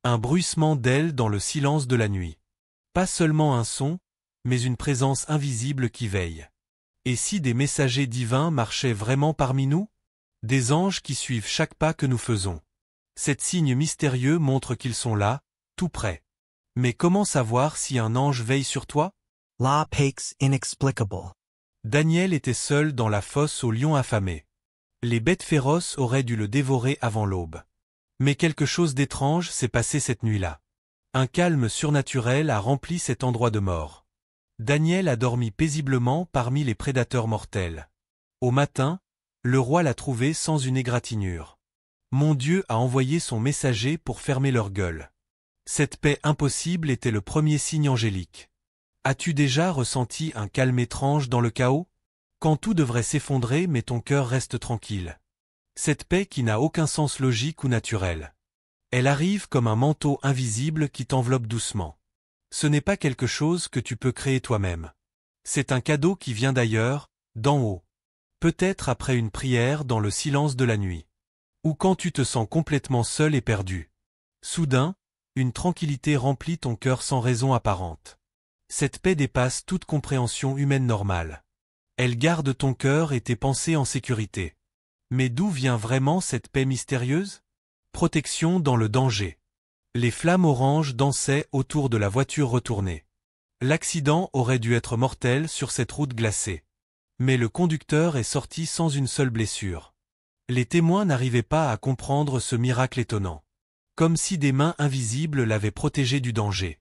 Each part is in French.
Un bruissement d'ailes dans le silence de la nuit. Pas seulement un son, mais une présence invisible qui veille. Et si des messagers divins marchaient vraiment parmi nous? Des anges qui suivent chaque pas que nous faisons. Cet signe mystérieux montre qu'ils sont là, tout près. Mais comment savoir si un ange veille sur toi? La pax inexplicable. Daniel était seul dans la fosse aux lions affamés. Les bêtes féroces auraient dû le dévorer avant l'aube. Mais quelque chose d'étrange s'est passé cette nuit-là. Un calme surnaturel a rempli cet endroit de mort. Daniel a dormi paisiblement parmi les prédateurs mortels. Au matin, le roi l'a trouvé sans une égratignure. Mon Dieu a envoyé son messager pour fermer leur gueule. Cette paix impossible était le premier signe angélique. As-tu déjà ressenti un calme étrange dans le chaos? Quand tout devrait s'effondrer mais ton cœur reste tranquille. Cette paix qui n'a aucun sens logique ou naturel. Elle arrive comme un manteau invisible qui t'enveloppe doucement. Ce n'est pas quelque chose que tu peux créer toi-même. C'est un cadeau qui vient d'ailleurs, d'en haut. Peut-être après une prière dans le silence de la nuit. Ou quand tu te sens complètement seul et perdu. Soudain, une tranquillité remplit ton cœur sans raison apparente. Cette paix dépasse toute compréhension humaine normale. Elle garde ton cœur et tes pensées en sécurité. Mais d'où vient vraiment cette paix mystérieuse? Protection dans le danger. Les flammes oranges dansaient autour de la voiture retournée. L'accident aurait dû être mortel sur cette route glacée. Mais le conducteur est sorti sans une seule blessure. Les témoins n'arrivaient pas à comprendre ce miracle étonnant. Comme si des mains invisibles l'avaient protégé du danger.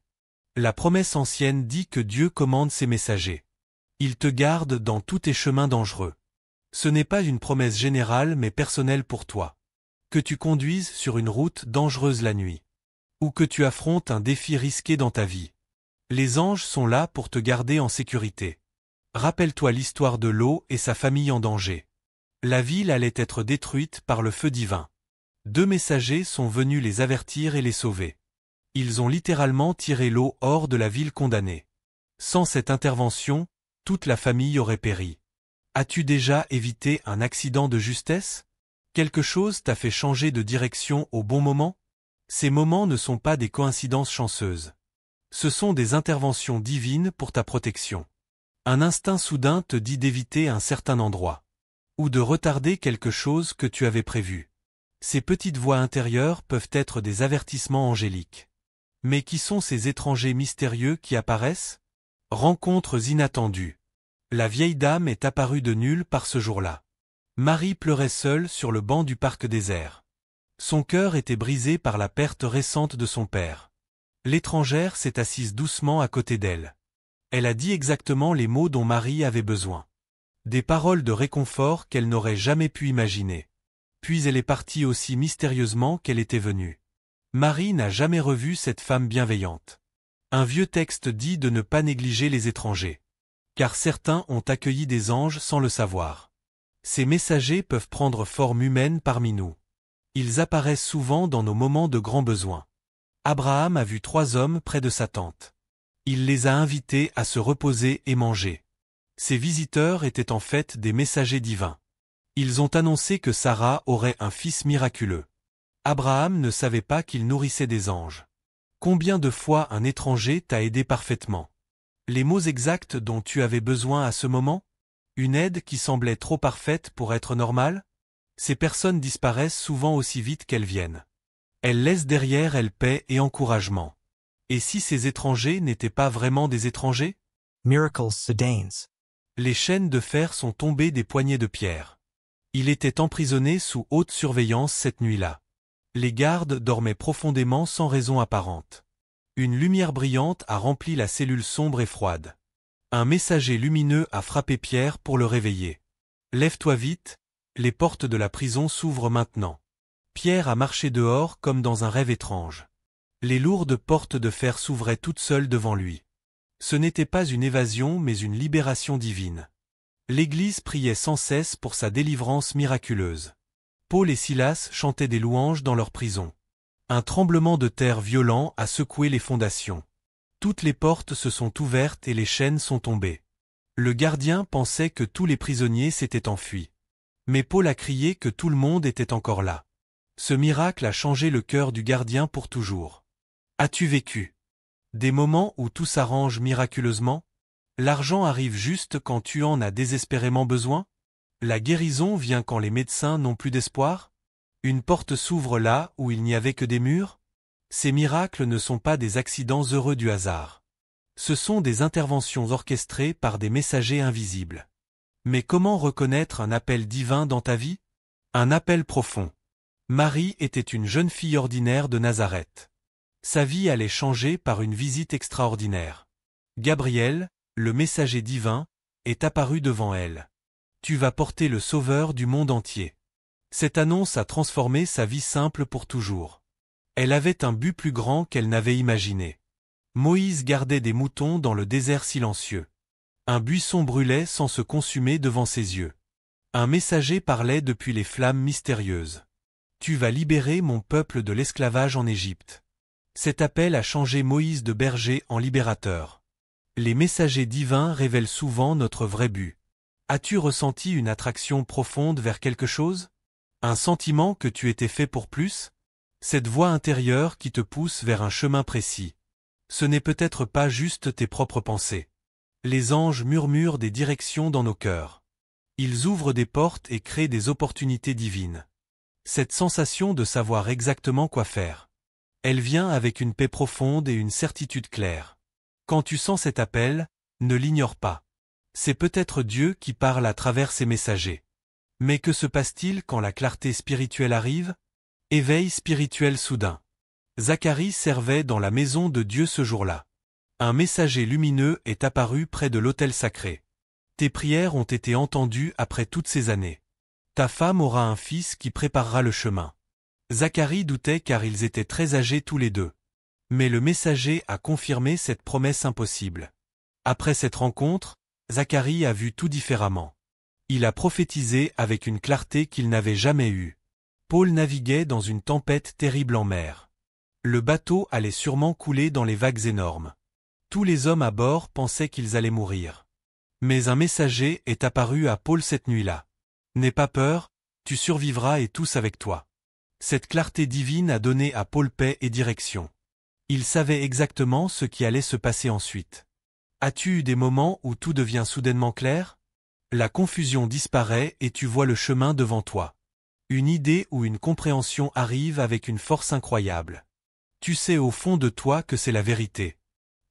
La promesse ancienne dit que Dieu commande ses messagers. Il te garde dans tous tes chemins dangereux. Ce n'est pas une promesse générale mais personnelle pour toi. Que tu conduises sur une route dangereuse la nuit. Ou que tu affrontes un défi risqué dans ta vie. Les anges sont là pour te garder en sécurité. Rappelle-toi l'histoire de Lot et sa famille en danger. La ville allait être détruite par le feu divin. 2 messagers sont venus les avertir et les sauver. Ils ont littéralement tiré Lot hors de la ville condamnée. Sans cette intervention, toute la famille aurait péri. As-tu déjà évité un accident de justesse? Quelque chose t'a fait changer de direction au bon moment? Ces moments ne sont pas des coïncidences chanceuses. Ce sont des interventions divines pour ta protection. Un instinct soudain te dit d'éviter un certain endroit. Ou de retarder quelque chose que tu avais prévu. Ces petites voix intérieures peuvent être des avertissements angéliques. Mais qui sont ces étrangers mystérieux qui apparaissent? Rencontres inattendues. La vieille dame est apparue de nulle part ce jour-là. Marie pleurait seule sur le banc du parc désert. Son cœur était brisé par la perte récente de son père. L'étrangère s'est assise doucement à côté d'elle. Elle a dit exactement les mots dont Marie avait besoin. Des paroles de réconfort qu'elle n'aurait jamais pu imaginer. Puis elle est partie aussi mystérieusement qu'elle était venue. Marie n'a jamais revu cette femme bienveillante. Un vieux texte dit de ne pas négliger les étrangers. Car certains ont accueilli des anges sans le savoir. Ces messagers peuvent prendre forme humaine parmi nous. Ils apparaissent souvent dans nos moments de grand besoin. Abraham a vu 3 hommes près de sa tente. Il les a invités à se reposer et manger. Ces visiteurs étaient en fait des messagers divins. Ils ont annoncé que Sarah aurait un fils miraculeux. Abraham ne savait pas qu'il nourrissait des anges. Combien de fois un étranger t'a aidé parfaitement? Les mots exacts dont tu avais besoin à ce moment? Une aide qui semblait trop parfaite pour être normale? Ces personnes disparaissent souvent aussi vite qu'elles viennent. Elles laissent derrière elles paix et encouragement. Et si ces étrangers n'étaient pas vraiment des étrangers? Miracles Sudanes. Les chaînes de fer sont tombées des poignets de pierre. Il était emprisonné sous haute surveillance cette nuit-là. Les gardes dormaient profondément sans raison apparente. Une lumière brillante a rempli la cellule sombre et froide. Un messager lumineux a frappé Pierre pour le réveiller. « Lève-toi vite, les portes de la prison s'ouvrent maintenant. » Pierre a marché dehors comme dans un rêve étrange. Les lourdes portes de fer s'ouvraient toutes seules devant lui. Ce n'était pas une évasion mais une libération divine. L'Église priait sans cesse pour sa délivrance miraculeuse. Paul et Silas chantaient des louanges dans leur prison. Un tremblement de terre violent a secoué les fondations. Toutes les portes se sont ouvertes et les chaînes sont tombées. Le gardien pensait que tous les prisonniers s'étaient enfuis. Mais Paul a crié que tout le monde était encore là. Ce miracle a changé le cœur du gardien pour toujours. As-tu vécu des moments où tout s'arrange miraculeusement? L'argent arrive juste quand tu en as désespérément besoin? La guérison vient quand les médecins n'ont plus d'espoir? Une porte s'ouvre là où il n'y avait que des murs? Ces miracles ne sont pas des accidents heureux du hasard. Ce sont des interventions orchestrées par des messagers invisibles. Mais comment reconnaître un appel divin dans ta vie? Un appel profond. Marie était une jeune fille ordinaire de Nazareth. Sa vie allait changer par une visite extraordinaire. Gabriel, le messager divin, est apparu devant elle. Tu vas porter le Sauveur du monde entier. Cette annonce a transformé sa vie simple pour toujours. Elle avait un but plus grand qu'elle n'avait imaginé. Moïse gardait des moutons dans le désert silencieux. Un buisson brûlait sans se consumer devant ses yeux. Un messager parlait depuis les flammes mystérieuses. Tu vas libérer mon peuple de l'esclavage en Égypte. Cet appel a changé Moïse de berger en libérateur. Les messagers divins révèlent souvent notre vrai but. As-tu ressenti une attraction profonde vers quelque chose? Un sentiment que tu étais fait pour plus? Cette voix intérieure qui te pousse vers un chemin précis. Ce n'est peut-être pas juste tes propres pensées. Les anges murmurent des directions dans nos cœurs. Ils ouvrent des portes et créent des opportunités divines. Cette sensation de savoir exactement quoi faire. Elle vient avec une paix profonde et une certitude claire. Quand tu sens cet appel, ne l'ignore pas. C'est peut-être Dieu qui parle à travers ses messagers. Mais que se passe-t-il quand la clarté spirituelle arrive? Éveil spirituel soudain. Zacharie servait dans la maison de Dieu ce jour-là. Un messager lumineux est apparu près de l'autel sacré. Tes prières ont été entendues après toutes ces années. Ta femme aura un fils qui préparera le chemin. Zacharie doutait car ils étaient très âgés tous les deux. Mais le messager a confirmé cette promesse impossible. Après cette rencontre, Zacharie a vu tout différemment. Il a prophétisé avec une clarté qu'il n'avait jamais eue. Paul naviguait dans une tempête terrible en mer. Le bateau allait sûrement couler dans les vagues énormes. Tous les hommes à bord pensaient qu'ils allaient mourir. Mais un messager est apparu à Paul cette nuit-là. N'aie pas peur, tu survivras et tous avec toi. Cette clarté divine a donné à Paul paix et direction. Il savait exactement ce qui allait se passer ensuite. As-tu eu des moments où tout devient soudainement clair? La confusion disparaît et tu vois le chemin devant toi. Une idée ou une compréhension arrive avec une force incroyable. Tu sais au fond de toi que c'est la vérité.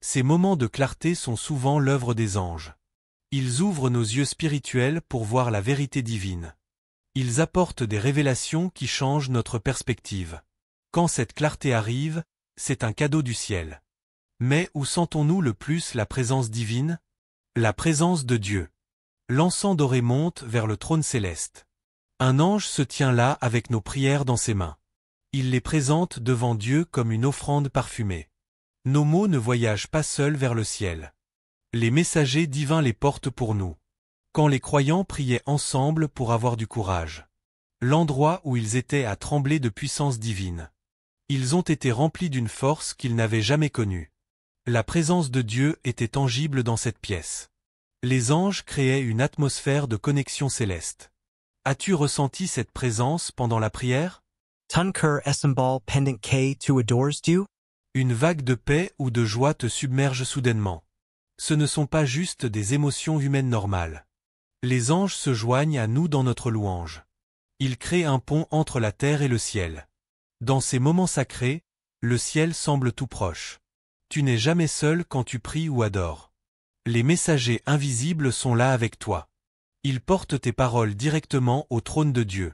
Ces moments de clarté sont souvent l'œuvre des anges. Ils ouvrent nos yeux spirituels pour voir la vérité divine. Ils apportent des révélations qui changent notre perspective. Quand cette clarté arrive, c'est un cadeau du ciel. Mais où sentons-nous le plus la présence divine? La présence de Dieu. L'encens doré monte vers le trône céleste. Un ange se tient là avec nos prières dans ses mains. Il les présente devant Dieu comme une offrande parfumée. Nos mots ne voyagent pas seuls vers le ciel. Les messagers divins les portent pour nous. Quand les croyants priaient ensemble pour avoir du courage. L'endroit où ils étaient a tremblé de puissance divine. Ils ont été remplis d'une force qu'ils n'avaient jamais connue. La présence de Dieu était tangible dans cette pièce. Les anges créaient une atmosphère de connexion céleste. As-tu ressenti cette présence pendant la prière? Tunker Esambal pendant K tu adores Dieu? Une vague de paix ou de joie te submerge soudainement. Ce ne sont pas juste des émotions humaines normales. Les anges se joignent à nous dans notre louange. Ils créent un pont entre la terre et le ciel. Dans ces moments sacrés, le ciel semble tout proche. Tu n'es jamais seul quand tu pries ou adores. Les messagers invisibles sont là avec toi. Ils portent tes paroles directement au trône de Dieu.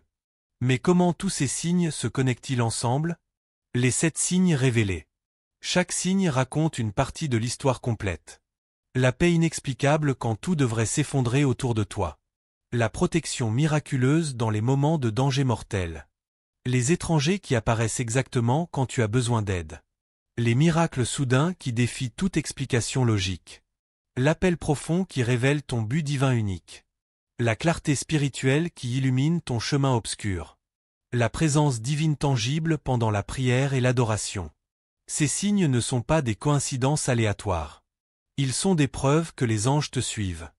Mais comment tous ces signes se connectent-ils ensemble? Les 7 signes révélés. Chaque signe raconte une partie de l'histoire complète. La paix inexplicable quand tout devrait s'effondrer autour de toi. La protection miraculeuse dans les moments de danger mortel. Les étrangers qui apparaissent exactement quand tu as besoin d'aide. Les miracles soudains qui défient toute explication logique. L'appel profond qui révèle ton but divin unique. La clarté spirituelle qui illumine ton chemin obscur. La présence divine tangible pendant la prière et l'adoration. Ces signes ne sont pas des coïncidences aléatoires. Ils sont des preuves que les anges te suivent.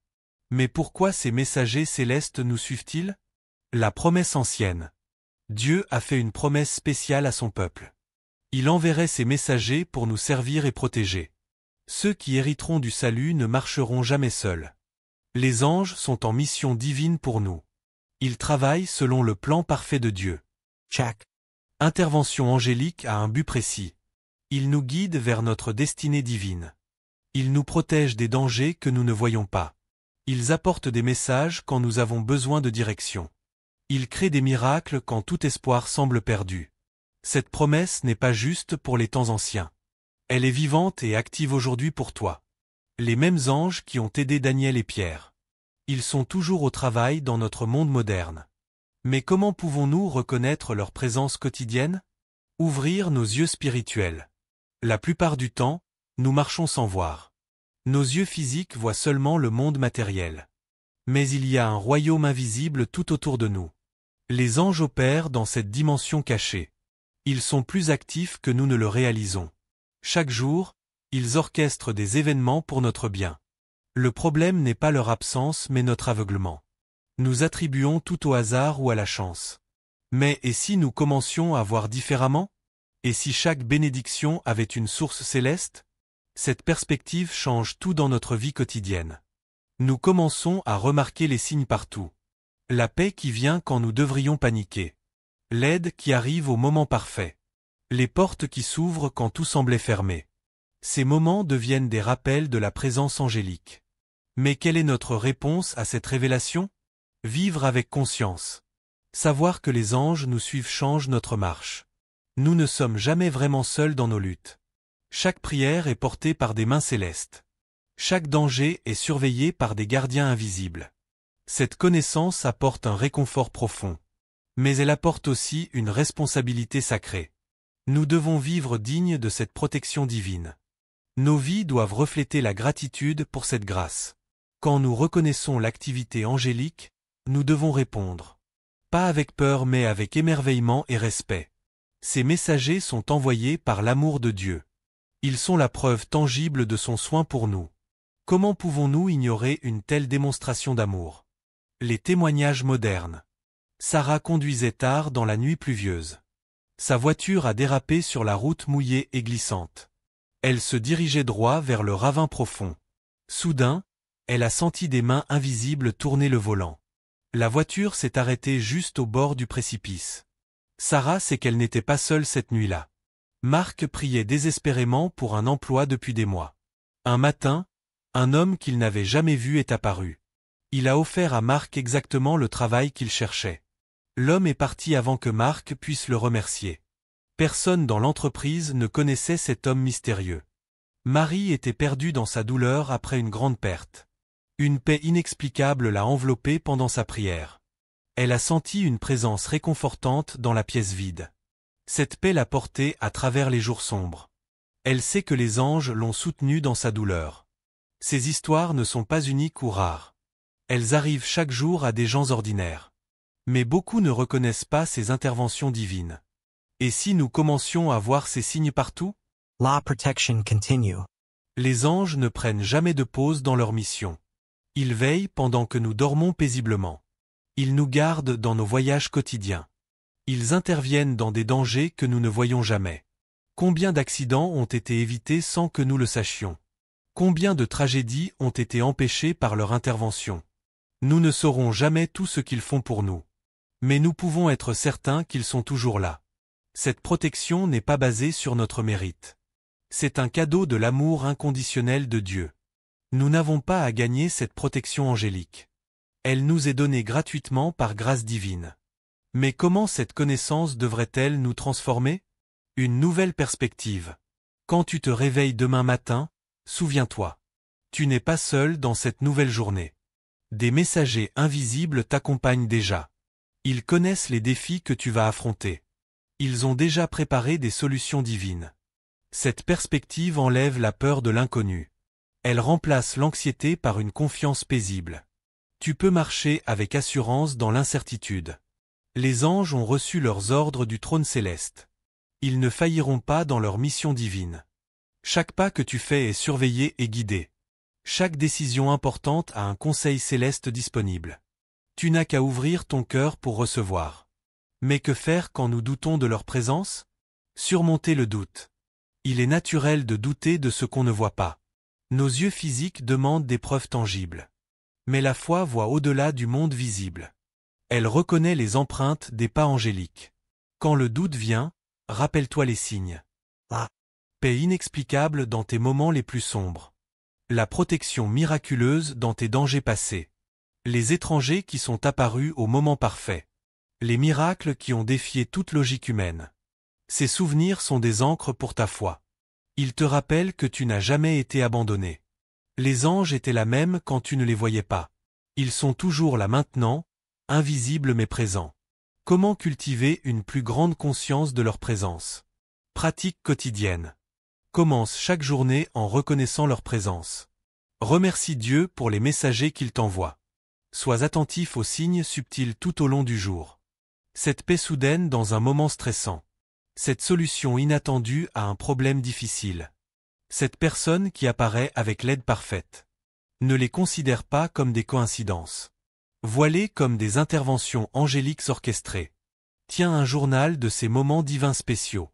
Mais pourquoi ces messagers célestes nous suivent-ils? La promesse ancienne. Dieu a fait une promesse spéciale à son peuple. Il enverrait ses messagers pour nous servir et protéger. Ceux qui hériteront du salut ne marcheront jamais seuls. Les anges sont en mission divine pour nous. Ils travaillent selon le plan parfait de Dieu. Check. Intervention angélique à un but précis. Ils nous guident vers notre destinée divine. Ils nous protègent des dangers que nous ne voyons pas. Ils apportent des messages quand nous avons besoin de direction. Ils créent des miracles quand tout espoir semble perdu. Cette promesse n'est pas juste pour les temps anciens. Elle est vivante et active aujourd'hui pour toi. Les mêmes anges qui ont aidé Daniel et Pierre. Ils sont toujours au travail dans notre monde moderne. Mais comment pouvons-nous reconnaître leur présence quotidienne? Ouvrir nos yeux spirituels. La plupart du temps, nous marchons sans voir. Nos yeux physiques voient seulement le monde matériel. Mais il y a un royaume invisible tout autour de nous. Les anges opèrent dans cette dimension cachée. Ils sont plus actifs que nous ne le réalisons. Chaque jour, ils orchestrent des événements pour notre bien. Le problème n'est pas leur absence mais notre aveuglement. Nous attribuons tout au hasard ou à la chance. Mais et si nous commencions à voir différemment? Et si chaque bénédiction avait une source céleste? Cette perspective change tout dans notre vie quotidienne. Nous commençons à remarquer les signes partout. La paix qui vient quand nous devrions paniquer. L'aide qui arrive au moment parfait. Les portes qui s'ouvrent quand tout semblait fermé. Ces moments deviennent des rappels de la présence angélique. Mais quelle est notre réponse à cette révélation? Vivre avec conscience. Savoir que les anges nous suivent change notre marche. Nous ne sommes jamais vraiment seuls dans nos luttes. Chaque prière est portée par des mains célestes. Chaque danger est surveillé par des gardiens invisibles. Cette connaissance apporte un réconfort profond. Mais elle apporte aussi une responsabilité sacrée. Nous devons vivre dignes de cette protection divine. Nos vies doivent refléter la gratitude pour cette grâce. Quand nous reconnaissons l'activité angélique, nous devons répondre. Pas avec peur mais avec émerveillement et respect. Ces messagers sont envoyés par l'amour de Dieu. Ils sont la preuve tangible de son soin pour nous. Comment pouvons-nous ignorer une telle démonstration d'amour? Les témoignages modernes. Sarah conduisait tard dans la nuit pluvieuse. Sa voiture a dérapé sur la route mouillée et glissante. Elle se dirigeait droit vers le ravin profond. Soudain, elle a senti des mains invisibles tourner le volant. La voiture s'est arrêtée juste au bord du précipice. Sarah sait qu'elle n'était pas seule cette nuit-là. Marc priait désespérément pour un emploi depuis des mois. Un matin, un homme qu'il n'avait jamais vu est apparu. Il a offert à Marc exactement le travail qu'il cherchait. L'homme est parti avant que Marc puisse le remercier. Personne dans l'entreprise ne connaissait cet homme mystérieux. Marie était perdue dans sa douleur après une grande perte. Une paix inexplicable l'a enveloppée pendant sa prière. Elle a senti une présence réconfortante dans la pièce vide. Cette paix l'a portée à travers les jours sombres. Elle sait que les anges l'ont soutenue dans sa douleur. Ces histoires ne sont pas uniques ou rares. Elles arrivent chaque jour à des gens ordinaires. Mais beaucoup ne reconnaissent pas ces interventions divines. Et si nous commencions à voir ces signes partout? Law protection continue. Les anges ne prennent jamais de pause dans leur mission. Ils veillent pendant que nous dormons paisiblement. Ils nous gardent dans nos voyages quotidiens. Ils interviennent dans des dangers que nous ne voyons jamais. Combien d'accidents ont été évités sans que nous le sachions? Combien de tragédies ont été empêchées par leur intervention? Nous ne saurons jamais tout ce qu'ils font pour nous. Mais nous pouvons être certains qu'ils sont toujours là. Cette protection n'est pas basée sur notre mérite. C'est un cadeau de l'amour inconditionnel de Dieu. Nous n'avons pas à gagner cette protection angélique. Elle nous est donnée gratuitement par grâce divine. Mais comment cette connaissance devrait-elle nous transformer? Une nouvelle perspective. Quand tu te réveilles demain matin, souviens-toi. Tu n'es pas seul dans cette nouvelle journée. Des messagers invisibles t'accompagnent déjà. Ils connaissent les défis que tu vas affronter. Ils ont déjà préparé des solutions divines. Cette perspective enlève la peur de l'inconnu. Elle remplace l'anxiété par une confiance paisible. Tu peux marcher avec assurance dans l'incertitude. Les anges ont reçu leurs ordres du trône céleste. Ils ne failliront pas dans leur mission divine. Chaque pas que tu fais est surveillé et guidé. Chaque décision importante a un conseil céleste disponible. Tu n'as qu'à ouvrir ton cœur pour recevoir. Mais que faire quand nous doutons de leur présence? Surmonter le doute. Il est naturel de douter de ce qu'on ne voit pas. Nos yeux physiques demandent des preuves tangibles. Mais la foi voit au-delà du monde visible. Elle reconnaît les empreintes des pas angéliques. Quand le doute vient, rappelle-toi les signes. Ah. Paix inexplicable dans tes moments les plus sombres. La protection miraculeuse dans tes dangers passés. Les étrangers qui sont apparus au moment parfait. Les miracles qui ont défié toute logique humaine. Ces souvenirs sont des ancres pour ta foi. Ils te rappellent que tu n'as jamais été abandonné. Les anges étaient là même quand tu ne les voyais pas. Ils sont toujours là maintenant, invisibles mais présents. Comment cultiver une plus grande conscience de leur présence? Pratique quotidienne. Commence chaque journée en reconnaissant leur présence. Remercie Dieu pour les messagers qu'il t'envoie. Sois attentif aux signes subtils tout au long du jour. Cette paix soudaine dans un moment stressant. Cette solution inattendue à un problème difficile. Cette personne qui apparaît avec l'aide parfaite. Ne les considère pas comme des coïncidences. Vois-les comme des interventions angéliques orchestrées. Tiens un journal de ces moments divins spéciaux.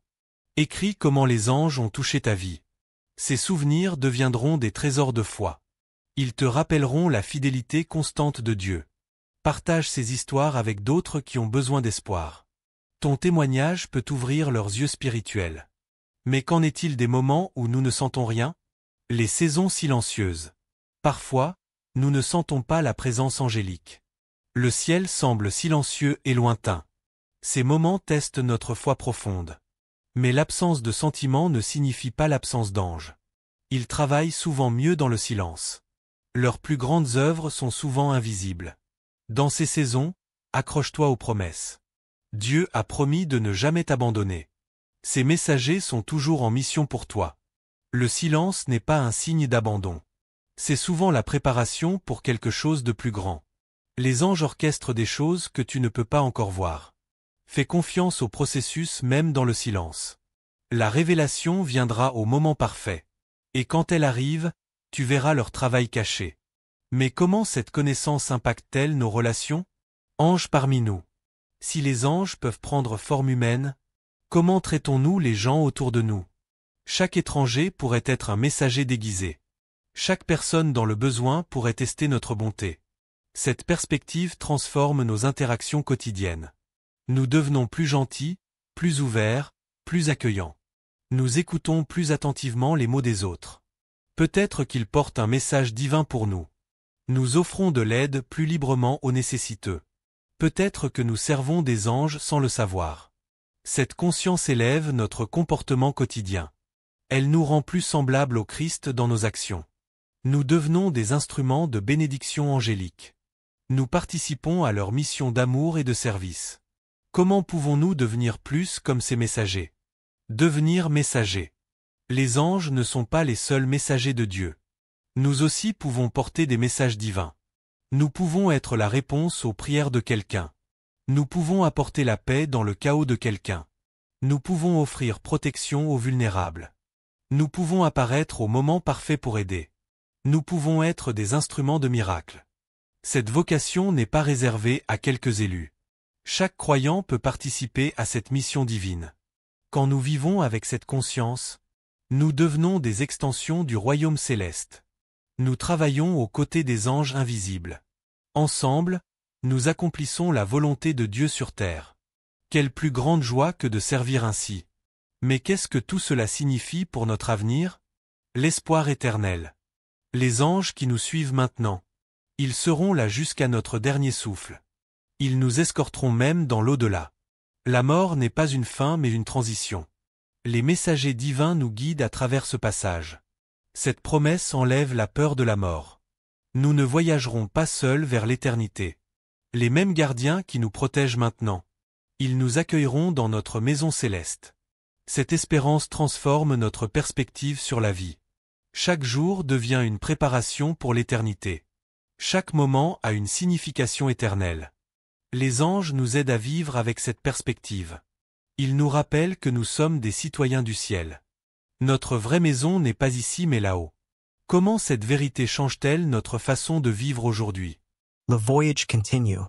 Écris comment les anges ont touché ta vie. Ces souvenirs deviendront des trésors de foi. Ils te rappelleront la fidélité constante de Dieu. Partage ces histoires avec d'autres qui ont besoin d'espoir. Ton témoignage peut ouvrir leurs yeux spirituels. Mais qu'en est-il des moments où nous ne sentons rien? Les saisons silencieuses. Parfois, nous ne sentons pas la présence angélique. Le ciel semble silencieux et lointain. Ces moments testent notre foi profonde. Mais l'absence de sentiments ne signifie pas l'absence d'anges. Ils travaillent souvent mieux dans le silence. Leurs plus grandes œuvres sont souvent invisibles. Dans ces saisons, accroche-toi aux promesses. Dieu a promis de ne jamais t'abandonner. Ces messagers sont toujours en mission pour toi. Le silence n'est pas un signe d'abandon. C'est souvent la préparation pour quelque chose de plus grand. Les anges orchestrent des choses que tu ne peux pas encore voir. Fais confiance au processus même dans le silence. La révélation viendra au moment parfait. Et quand elle arrive, tu verras leur travail caché. Mais comment cette connaissance impacte-t-elle nos relations? Anges parmi nous. Si les anges peuvent prendre forme humaine, comment traitons-nous les gens autour de nous? Chaque étranger pourrait être un messager déguisé. Chaque personne dans le besoin pourrait tester notre bonté. Cette perspective transforme nos interactions quotidiennes. Nous devenons plus gentils, plus ouverts, plus accueillants. Nous écoutons plus attentivement les mots des autres. Peut-être qu'ils portent un message divin pour nous. Nous offrons de l'aide plus librement aux nécessiteux. Peut-être que nous servons des anges sans le savoir. Cette conscience élève notre comportement quotidien. Elle nous rend plus semblables au Christ dans nos actions. Nous devenons des instruments de bénédiction angélique. Nous participons à leur mission d'amour et de service. Comment pouvons-nous devenir plus comme ces messagers? Devenir messagers. Les anges ne sont pas les seuls messagers de Dieu. Nous aussi pouvons porter des messages divins. Nous pouvons être la réponse aux prières de quelqu'un. Nous pouvons apporter la paix dans le chaos de quelqu'un. Nous pouvons offrir protection aux vulnérables. Nous pouvons apparaître au moment parfait pour aider. Nous pouvons être des instruments de miracle. Cette vocation n'est pas réservée à quelques élus. Chaque croyant peut participer à cette mission divine. Quand nous vivons avec cette conscience, nous devenons des extensions du royaume céleste. Nous travaillons aux côtés des anges invisibles. Ensemble, nous accomplissons la volonté de Dieu sur terre. Quelle plus grande joie que de servir ainsi. Mais qu'est-ce que tout cela signifie pour notre avenir? L'espoir éternel. Les anges qui nous suivent maintenant. Ils seront là jusqu'à notre dernier souffle. Ils nous escorteront même dans l'au-delà. La mort n'est pas une fin mais une transition. Les messagers divins nous guident à travers ce passage. Cette promesse enlève la peur de la mort. Nous ne voyagerons pas seuls vers l'éternité. Les mêmes gardiens qui nous protègent maintenant. Ils nous accueilleront dans notre maison céleste. Cette espérance transforme notre perspective sur la vie. Chaque jour devient une préparation pour l'éternité. Chaque moment a une signification éternelle. Les anges nous aident à vivre avec cette perspective. Ils nous rappellent que nous sommes des citoyens du ciel. Notre vraie maison n'est pas ici mais là-haut. Comment cette vérité change-t-elle notre façon de vivre aujourd'hui? The voyage continue.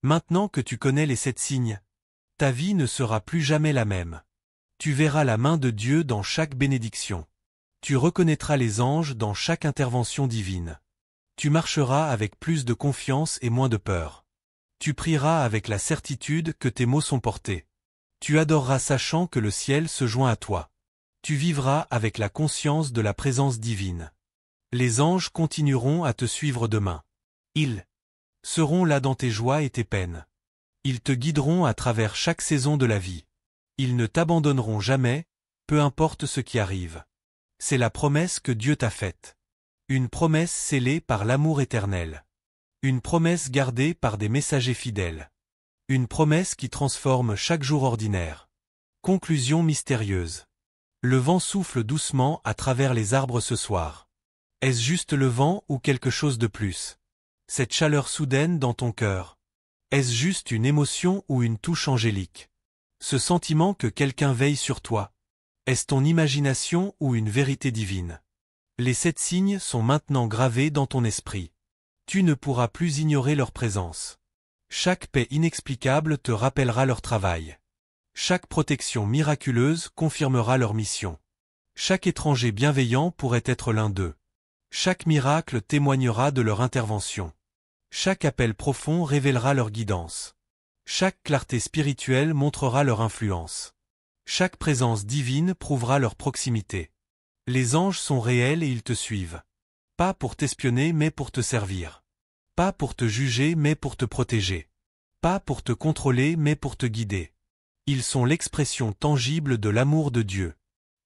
Maintenant que tu connais les 7 signes, ta vie ne sera plus jamais la même. Tu verras la main de Dieu dans chaque bénédiction. Tu reconnaîtras les anges dans chaque intervention divine. Tu marcheras avec plus de confiance et moins de peur. Tu prieras avec la certitude que tes mots sont portés. Tu adoreras sachant que le ciel se joint à toi. Tu vivras avec la conscience de la présence divine. Les anges continueront à te suivre demain. Ils seront là dans tes joies et tes peines. Ils te guideront à travers chaque saison de la vie. Ils ne t'abandonneront jamais, peu importe ce qui arrive. C'est la promesse que Dieu t'a faite. Une promesse scellée par l'amour éternel. Une promesse gardée par des messagers fidèles. Une promesse qui transforme chaque jour ordinaire. Conclusion mystérieuse. Le vent souffle doucement à travers les arbres ce soir. Est-ce juste le vent ou quelque chose de plus? Cette chaleur soudaine dans ton cœur. Est-ce juste une émotion ou une touche angélique? Ce sentiment que quelqu'un veille sur toi. Est-ce ton imagination ou une vérité divine? Les 7 signes sont maintenant gravés dans ton esprit. Tu ne pourras plus ignorer leur présence. Chaque paix inexplicable te rappellera leur travail. Chaque protection miraculeuse confirmera leur mission. Chaque étranger bienveillant pourrait être l'un d'eux. Chaque miracle témoignera de leur intervention. Chaque appel profond révélera leur guidance. Chaque clarté spirituelle montrera leur influence. Chaque présence divine prouvera leur proximité. Les anges sont réels et ils te suivent. Pas pour t'espionner mais pour te servir. Pas pour te juger mais pour te protéger. Pas pour te contrôler mais pour te guider. Ils sont l'expression tangible de l'amour de Dieu.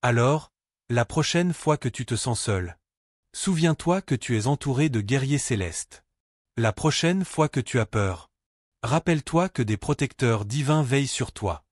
Alors, la prochaine fois que tu te sens seul, souviens-toi que tu es entouré de guerriers célestes. La prochaine fois que tu as peur, rappelle-toi que des protecteurs divins veillent sur toi.